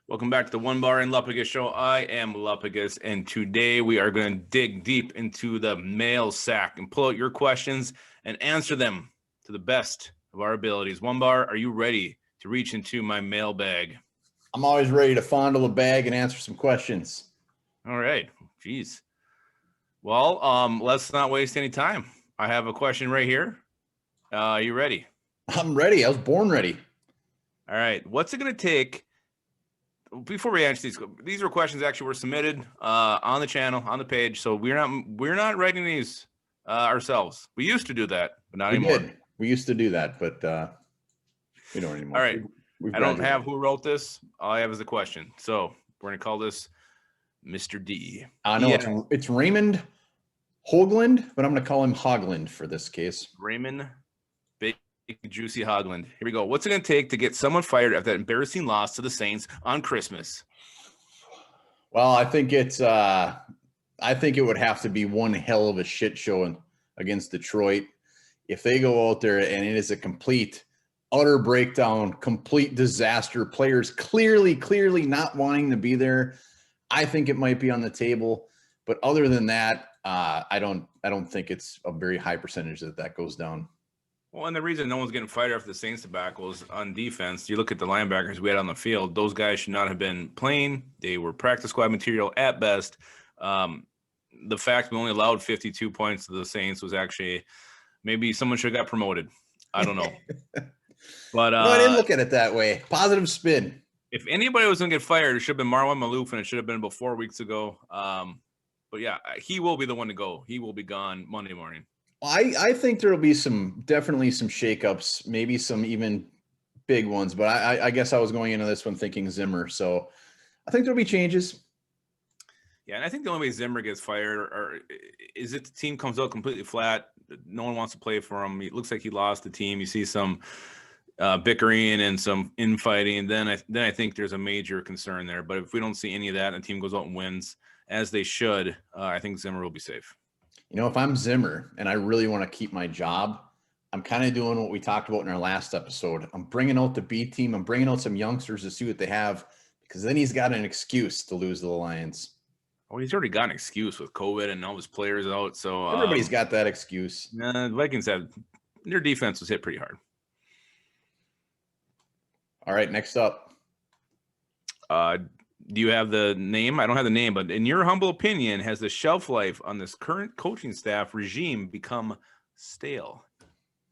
Welcome back to the Onebar Lupagus Show. I am Lupagus, and today we are going to dig deep into the mail sack and pull out your questions and answer them to the best of our abilities. Onebar, are you ready to reach into my mailbag? I'm always ready to fondle a bag and answer some questions. All right. Jeez. Well, let's not waste any time. I have a question right here. Are you ready? I'm ready. I was born ready. All right. What's it going to take? Before we answer these were questions actually were submitted on the channel, on the page. So we're not writing these ourselves. We used to do that, but not anymore. We used to do that, but we don't anymore. All right. I don't have who wrote this. All I have is a question. So we're going to call this Mr. D. No, it's Raymond Hoagland, but I'm going to call him Hoagland for this case. Raymond Big Juicy Hoagland. Here we go. What's it going to take to get someone fired after that embarrassing loss to the Saints on Christmas? Well, I think it would have to be one hell of a shit show against Detroit. If they go out there and it is a complete, utter breakdown, complete disaster, players clearly not wanting to be there, I think it might be on the table. But other than that, I don't think it's a very high percentage that goes down. Well, and the reason no one's getting fired after the Saints debacle is on defense. You look at the linebackers we had on the field; those guys should not have been playing. They were practice squad material at best. The fact we only allowed 52 points to the Saints was actually maybe someone should have got promoted. I don't know, but no, I didn't look at it that way. Positive spin. If anybody was going to get fired, it should have been Marwan Malouf, and it should have been about 4 weeks ago. But yeah, he will be the one to go. He will be gone Monday morning. I think there will be definitely some shakeups, maybe some even big ones, but I guess I was going into this one thinking Zimmer. So I think there'll be changes. Yeah, and I think the only way Zimmer gets fired is if the team comes out completely flat. No one wants to play for him. It looks like he lost the team. You see some bickering and some infighting. Then I think there's a major concern there. But if we don't see any of that and the team goes out and wins, as they should, I think Zimmer will be safe. You know, if I'm Zimmer and I really want to keep my job, I'm kind of doing what we talked about in our last episode. I'm bringing out the B team. I'm bringing out some youngsters to see what they have, because then he's got an excuse to lose to the Lions. Oh, he's already got an excuse with COVID and all his players out. So everybody's got that excuse. The Vikings their defense was hit pretty hard. All right, next up. Do you have the name? I don't have the name, but in your humble opinion, has the shelf life on this current coaching staff regime become stale?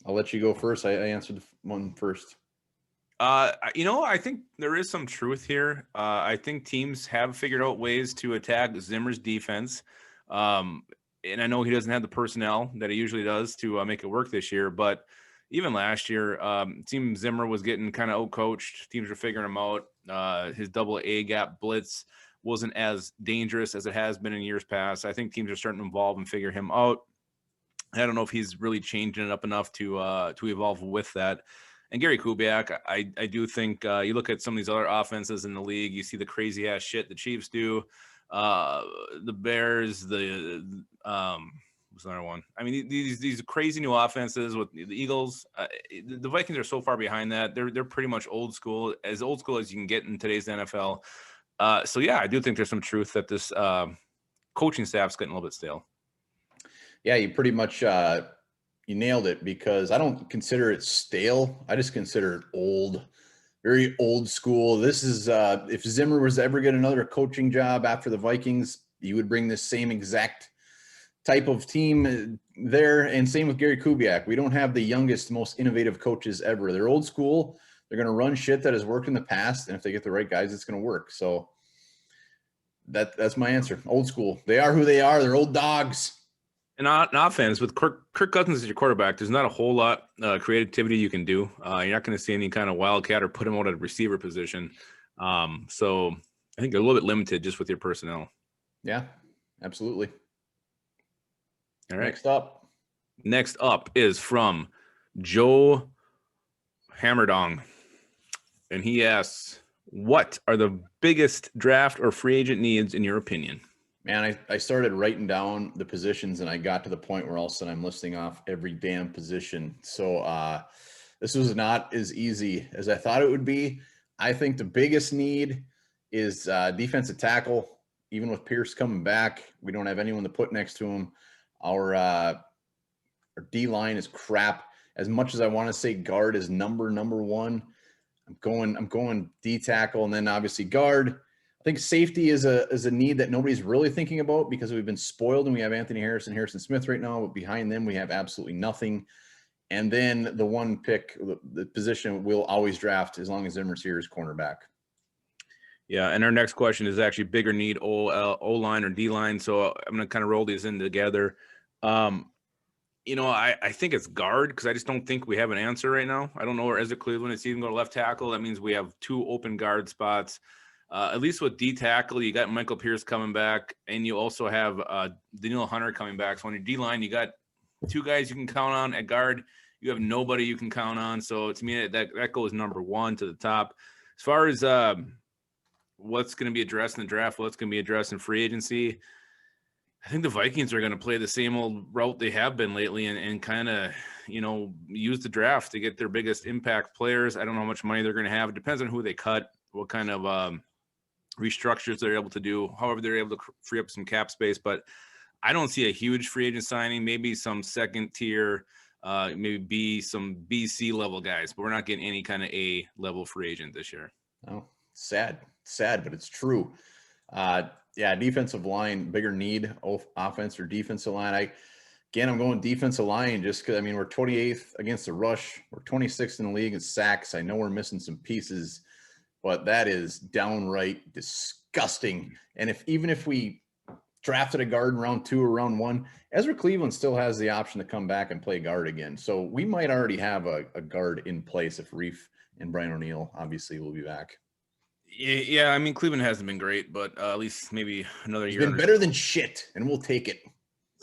I'll let you go first. I answered one first. I think there is some truth here. I think teams have figured out ways to attack Zimmer's defense. And I know he doesn't have the personnel that he usually does to make it work this year, but even last year, Team Zimmer was getting kind of out-coached. Teams were figuring him out. His double A gap blitz wasn't as dangerous as it has been in years past. I think teams are starting to evolve and figure him out. I don't know if he's really changing it up enough to evolve with that. And Gary Kubiak, I do think you look at some of these other offenses in the league, you see the crazy ass shit the Chiefs do, the Bears, what's another one? I mean, these crazy new offenses with the Eagles. The Vikings are so far behind that they're pretty much old school as you can get in today's NFL. So yeah, I do think there's some truth that this coaching staff's getting a little bit stale. Yeah, you pretty much you nailed it, because I don't consider it stale. I just consider it old, very old school. This is if Zimmer was to ever get another coaching job after the Vikings, he would bring this same exact type of team there. And same with Gary Kubiak. We don't have the youngest, most innovative coaches ever. They're old school. They're going to run shit that has worked in the past. And if they get the right guys, it's going to work. So that's my answer. Old school. They are who they are. They're old dogs. And on offense, with Kirk Cousins as your quarterback, there's not a whole lot creativity you can do. You're not going to see any kind of wildcat or put him out at a receiver position. So I think they're a little bit limited just with your personnel. Yeah, absolutely. All right. Next up is from Joe Hammerdong. And he asks, what are the biggest draft or free agent needs in your opinion? Man, I started writing down the positions, and I got to the point where all of a sudden I'm listing off every damn position. So this was not as easy as I thought it would be. I think the biggest need is defensive tackle. Even with Pierce coming back, we don't have anyone to put next to him. Our D line is crap. As much as I want to say guard is number one, I'm going D tackle, and then obviously guard. I think safety is a need that nobody's really thinking about because we've been spoiled, and we have Anthony Harris and Harrison Smith right now, but behind them we have absolutely nothing. And then the one pick, the position we'll always draft as long as Zimmer's here is cornerback. Yeah, and our next question is actually bigger need O-line or D-line, so I'm going to kind of roll these in together. I think it's guard because I just don't think we have an answer right now. I don't know where Ezra Cleveland is even going to left tackle. That means we have 2 open guard spots. At least with D tackle, you got Michael Pierce coming back, and you also have Daniel Hunter coming back. So on your D-line, you got 2 guys you can count on. At guard, you have nobody you can count on. So to me, that goes number 1 to the top. As far as what's going to be addressed in the draft, what's going to be addressed in free agency, I think the Vikings are going to play the same old route they have been lately and kind of, use the draft to get their biggest impact players. I don't know how much money they're going to have. It depends on who they cut, what kind of restructures they're able to do, however they're able to free up some cap space. But I don't see a huge free agent signing, maybe some second tier, maybe some BC level guys, but we're not getting any kind of A level free agent this year. Oh, sad, but it's true. Defensive line, bigger need, offense or defensive line. I'm going defensive line just because, we're 28th against the rush. We're 26th in the league in sacks. I know we're missing some pieces, but that is downright disgusting. And even if we drafted a guard in round 2 or round 1, Ezra Cleveland still has the option to come back and play guard again. So we might already have a guard in place if Reef and Brian O'Neill obviously will be back. Yeah, Cleveland hasn't been great, but at least maybe another year. He's been better than shit, and we'll take it.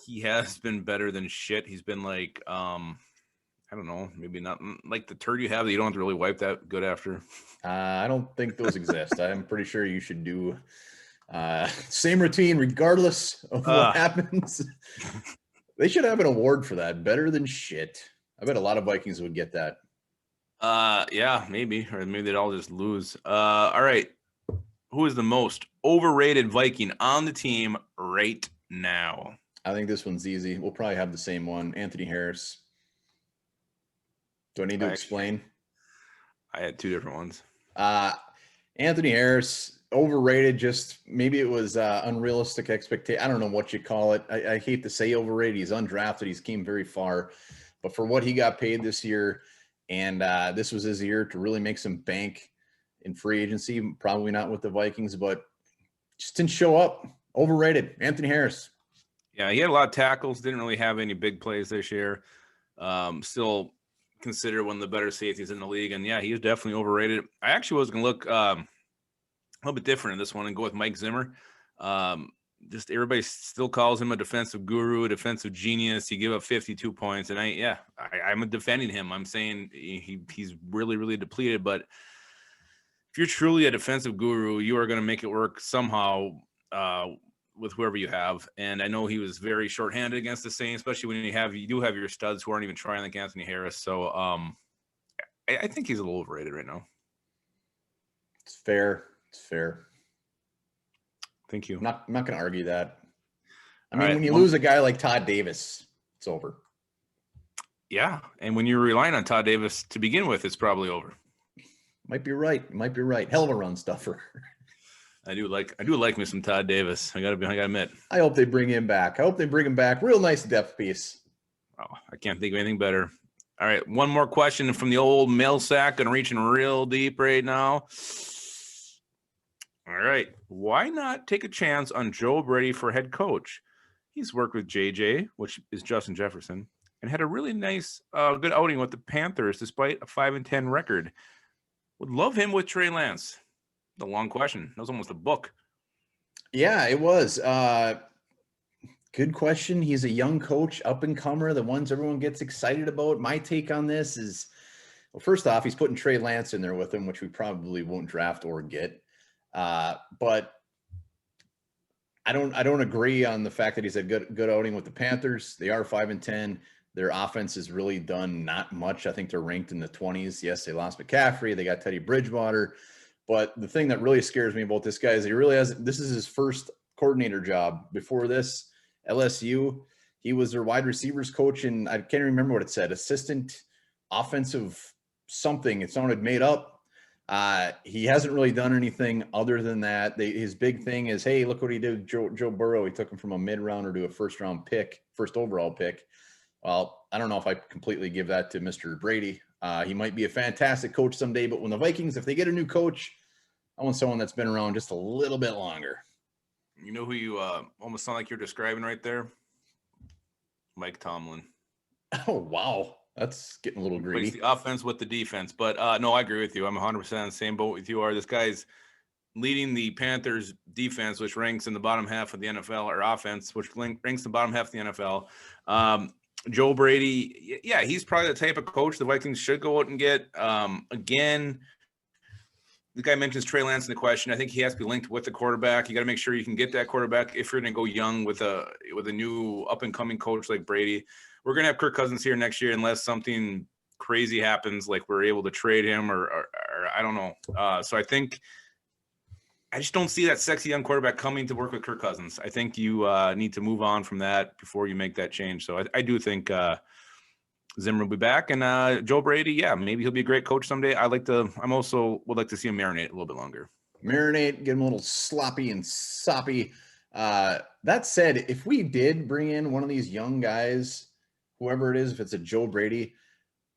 He has been better than shit. He's been like, I don't know, maybe not like the turd you have that you don't have to really wipe that good after. I don't think those exist. I'm pretty sure you should do same routine regardless of what happens. They should have an award for that. Better than shit. I bet a lot of Vikings would get that. Yeah, maybe, or maybe they'd all just lose. All right. Who is the most overrated Viking on the team right now? I think this one's easy. We'll probably have the same one. Anthony Harris. Do I need to explain? I had 2 different ones. Anthony Harris, overrated. Just maybe it was unrealistic expectation. I don't know what you call it. I hate to say overrated. He's undrafted. He's came very far. But for what he got paid this year, and this was his year to really make some bank in free agency. Probably not with the Vikings, but just didn't show up. Overrated. Anthony Harris. Yeah, he had a lot of tackles. Didn't really have any big plays this year. Still considered one of the better safeties in the league. And, yeah, he is definitely overrated. I actually was going to look a little bit different in this one and go with Mike Zimmer. Just everybody still calls him a defensive guru, a defensive genius. He gave up 52 points. And I'm defending him. I'm saying he's really, really depleted. But if you're truly a defensive guru, you are going to make it work somehow with whoever you have. And I know he was very shorthanded against the Saints, especially when you do have your studs who aren't even trying like Anthony Harris. So I think he's a little overrated right now. It's fair. Thank you. I'm not going to argue that. When you lose a guy like Todd Davis, it's over. Yeah, and when you're relying on Todd Davis to begin with, it's probably over. Might be right. Hell of a run stuffer. I do like me some Todd Davis. I gotta admit. I hope they bring him back. Real nice depth piece. Oh, I can't think of anything better. All right, one more question from the old mail sack and reaching real deep right now. All right. Why not take a chance on Joe Brady for head coach? He's worked with JJ, which is Justin Jefferson, and had a really nice, good outing with the Panthers despite a 5-10 record. Would love him with Trey Lance. The long question. That was almost a book. Yeah, it was. Good question. He's a young coach, up and comer, the ones everyone gets excited about. My take on this is, well, first off, he's putting Trey Lance in there with him, which we probably won't draft or get. But I don't agree on the fact that he's a good outing with the Panthers. They are 5-10. Their offense has really done not much. I think they're ranked in the 20s. Yes, they lost McCaffrey. They got Teddy Bridgewater, But the thing that really scares me about this guy is this is his first coordinator job. Before this, LSU, he was their wide receivers coach, and I can't remember what it said, assistant offensive something. It sounded made up. He hasn't really done anything other than that. His big thing is, hey, look what he did with Joe Burrow. He took him from a mid-rounder to a first overall pick. Well, I don't know if I completely give that to Mr. Brady. He might be a fantastic coach someday, but when the Vikings, if they get a new coach, I want someone that's been around just a little bit longer. You know who you almost sound like you're describing right there? Mike Tomlin. Oh, wow. That's getting a little greedy. Plays the offense with the defense. But no, I agree with you. I'm 100% on the same boat with you are. This guy's leading the Panthers defense, which ranks in the bottom half of the NFL, or offense, which ranks in the bottom half of the NFL. Joe Brady, yeah, he's probably the type of coach the Vikings should go out and get. Again, the guy mentions Trey Lance in the question. I think he has to be linked with the quarterback. You got to make sure you can get that quarterback if you're going to go young with a new up and coming coach like Brady. We're going to have Kirk Cousins here next year unless something crazy happens, like we're able to trade him or I don't know. So I just don't see that sexy young quarterback coming to work with Kirk Cousins. I think you need to move on from that before you make that change. So I do think Zimmer will be back, and Joe Brady, yeah, maybe he'll be a great coach someday. I'm also would like to see him marinate a little bit longer. Marinate, get him a little sloppy and soppy. That said, if we did bring in one of these young guys, whoever it is, if it's a Joe Brady,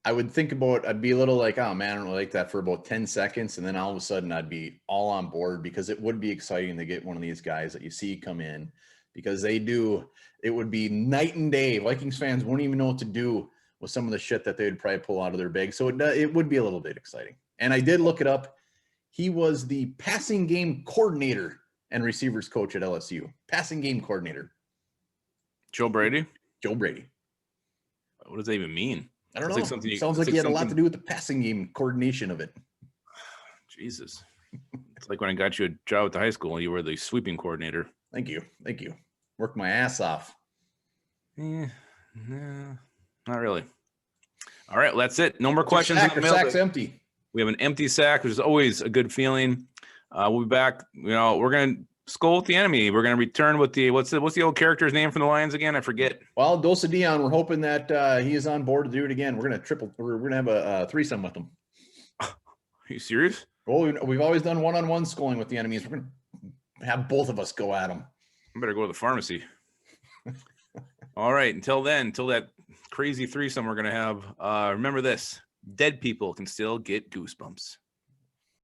I'd be a little like, oh man, I don't really like that for about 10 seconds. And then all of a sudden I'd be all on board, because it would be exciting to get one of these guys that you see come in, because it would be night and day. Vikings fans wouldn't even know what to do with some of the shit that they would probably pull out of their bag. So it would be a little bit exciting. And I did look it up. He was the passing game coordinator and receivers coach at LSU. Passing game coordinator. Joe Brady? Joe Brady. What does that even mean? I don't know. Sounds like he had a lot to do with the passing game coordination of it. Jesus. It's like when I got you a job at the high school, you were the sweeping coordinator. Thank you. Worked my ass off. No, not really. All right, well, that's it. No more questions. Sack's empty. We have an empty sack, which is always a good feeling. We'll be back. We're going to skull with the enemy. We're going to return with what's the old character's name from the Lions again? I forget. Well, Dulce Dion, we're hoping that he is on board to do it again. We're going to have a threesome with him. Are you serious? Well, we've always done one-on-one sculling with the enemies. We're going to have both of us go at them. I better go to the pharmacy. All right. Until that crazy threesome we're going to have, remember this: dead people can still get goosebumps.